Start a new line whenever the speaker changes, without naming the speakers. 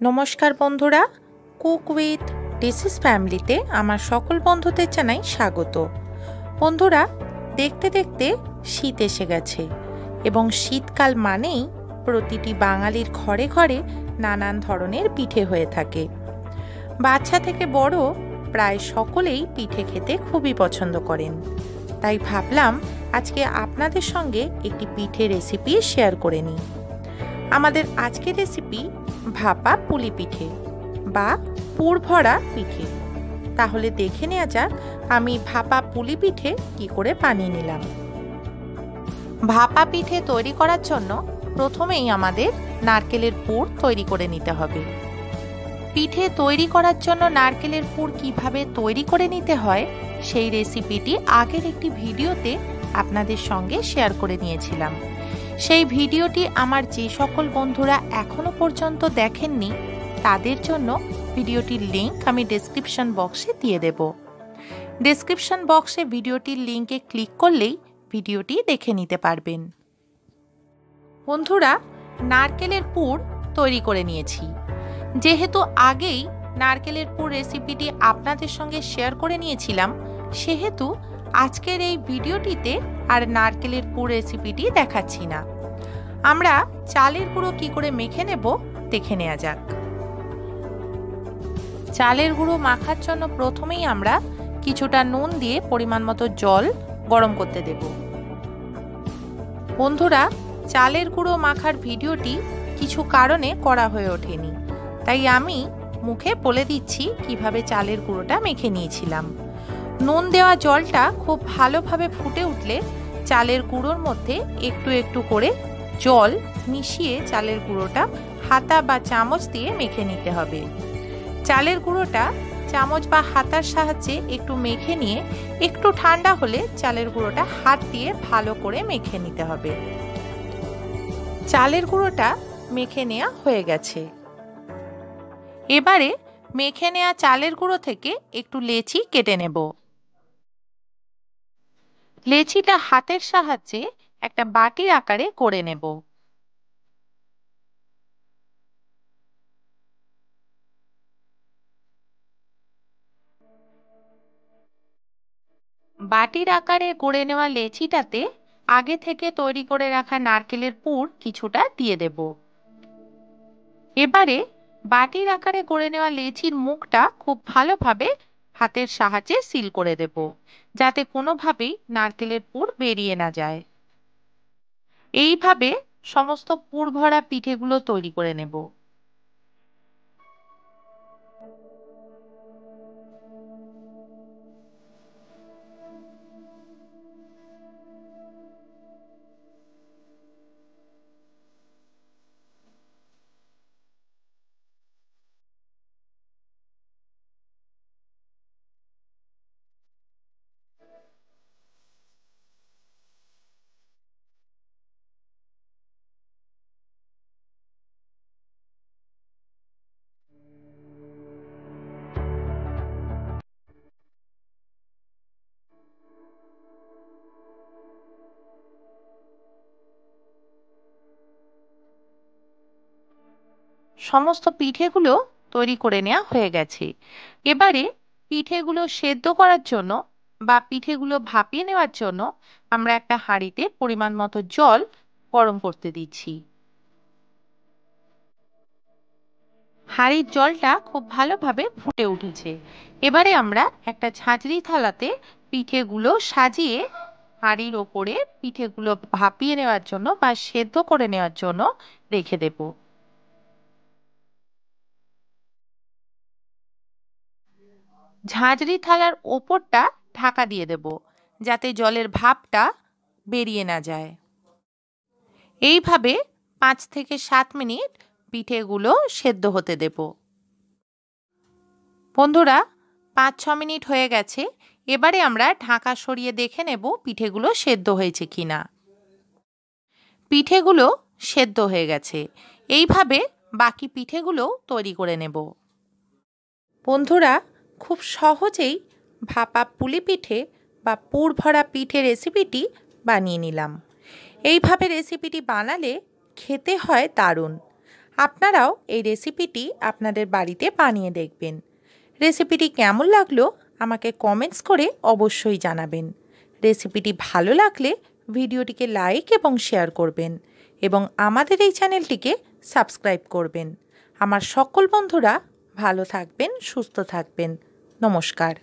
নমস্কার বন্ধুরা, cook with ডিসিস ফ্যামিলিতে আমার সকল বন্ধুদের জানাই স্বাগত। বন্ধুরা, দেখতে দেখতে শীত এসে গেছে এবং শীতকাল মানেই প্রতিটি বাঙালির ঘরে ঘরে নানান ধরনের পিঠে হয়ে থাকে। বাচ্চা থেকে বড় প্রায় সকলেই পিঠে খেতে খুবই পছন্দ করেন। তাই ভাবলাম আজকে আপনাদের সঙ্গে একটি পিঠে রেসিপি শেয়ার করে নিই। আমাদের আজকের রেসিপি ভাপা পুলি পিঠে বা পুর ভরা পিঠে। তাহলে দেখে নেওয়া যাক আমি ভাপা পুলি পিঠে কি করে বানিয়ে নিলাম। ভাপা পিঠে তৈরি করার জন্য প্রথমেই আমাদের নারকেলের পুর তৈরি করে নিতে হবে। পিঠে তৈরি করার জন্য নারকেলের পুর কিভাবে তৈরি করে নিতে হয় সেই রেসিপিটি আগের একটি ভিডিওতে আপনাদের সঙ্গে শেয়ার করে নিয়েছিলাম। সেই ভিডিওটি আমার যে সকল বন্ধুরা এখনো পর্যন্ত দেখেননি তাদের জন্য ভিডিওটির লিংক আমি ডেসক্রিপশন বক্সে দিয়ে দেব। ডেসক্রিপশন বক্সে ভিডিওটির লিংকে ক্লিক করলেই ভিডিওটি দেখে নিতে পারবেন। বন্ধুরা, নারকেলের পুর তৈরি করে নিয়েছি। যেহেতু আগেই নারকেলের পুর রেসিপিটি আপনাদের সঙ্গে শেয়ার করে নিয়েছিলাম, সেহেতু আজকের এই ভিডিওটিতে আর নারকেলের পুর রেসিপিটি দেখাচ্ছি না। আমরা চালের গুঁড়ো কি করে মেখে নেব দেখে নেওয়া যাক। চালের গুঁড়ো মাখার জন্য প্রথমেই আমরা কিছুটা নুন দিয়ে পরিমাণ মতো জল গরম করতে দেব। বন্ধুরা, চালের গুঁড়ো মাখার ভিডিওটি কিছু কারণে করা হয়ে ওঠেনি, তাই আমি মুখে বলে দিচ্ছি কিভাবে চালের গুঁড়োটা মেখে নিয়েছিলাম। নুন দেওয়া জলটা খুব ভালোভাবে ফুটে উঠলে চালের গুঁড়োর মধ্যে একটু একটু করে জল মিশিয়ে চালের গুঁড়োটা হাতা বা চামচ দিয়ে মেখে নিতে হবে। চালের গুঁড়োটা চামচ বা হাতার সাহায্যে একটু মেখে নিয়ে একটু ঠান্ডা হলে চালের গুঁড়োটা হাত দিয়ে ভালো করে মেখে নিতে হবে। চালের গুঁড়োটা মেখে নেওয়া হয়ে গেছে। এবারে মেখে নেওয়া চালের গুঁড়ো থেকে একটু লেচি কেটে নেব। লেচিটা হাতের সাহায্যে একটা বাটির আকারে করে নেব। বাটির আকারে গড়ে নেওয়া লেচিটাতে আগে থেকে তৈরি করে রাখা নারকেলের পুর কিছুটা দিয়ে দেব। এবারে বাটির আকারে গড়ে নেওয়া লেচির মুখটা খুব ভালোভাবে হাতের সাহায্যে সিল করে দেব, যাতে কোনোভাবেই নারকেলের পুর বেরিয়ে না যায়। এইভাবে সমস্ত পুর ভরা পিঠেগুলো তৈরি করে নেব। সমস্ত পিঠেগুলো তৈরি করে নেওয়া হয়ে গেছে। এবারে পিঠেগুলো সেদ্ধ করার জন্য বা পিঠেগুলো ভাপিয়ে নেওয়ার জন্য আমরা একটা হাঁড়িতে পরিমাণ মতো জল গরম করতে দিচ্ছি। হাঁড়ির জলটা খুব ভালোভাবে ফুটে উঠেছে। এবারে আমরা একটা ঝাঁঝরি থালাতে পিঠেগুলো সাজিয়ে হাঁড়ির ওপরে পিঠেগুলো ভাপিয়ে নেওয়ার জন্য বা সেদ্ধ করে নেওয়ার জন্য রেখে দেব। ঝাঁঝরি থালার ওপরটা ঢাকা দিয়ে দেব, যাতে জলের ভাপটা বেরিয়ে না যায়। এইভাবে 5 থেকে 7 মিনিট পিঠেগুলো সেদ্ধ হতে দেব। বন্ধুরা, 5-6 মিনিট হয়ে গেছে। এবারে আমরা ঢাকা সরিয়ে দেখে নেব পিঠেগুলো সেদ্ধ হয়েছে কিনা। পিঠেগুলো সেদ্ধ হয়ে গেছে। এইভাবে বাকি পিঠেগুলো তৈরি করে নেব। বন্ধুরা, খুব সহজেই ভাপা পুলি পিঠে বা পুর ভরা পিঠে রেসিপিটি বানিয়ে নিলাম। এইভাবে রেসিপিটি বানালে খেতে হয় দারুণ। আপনারাও এই রেসিপিটি আপনাদের বাড়িতে বানিয়ে দেখবেন। রেসিপিটি কেমন লাগলো আমাকে কমেন্টস করে অবশ্যই জানাবেন। রেসিপিটি ভালো লাগলে ভিডিওটিকে লাইক এবং শেয়ার করবেন এবং আমাদের এই চ্যানেলটিকে সাবস্ক্রাইব করবেন। আমার সকল বন্ধুরা ভালো থাকবেন, সুস্থ থাকবেন। নমস্কার।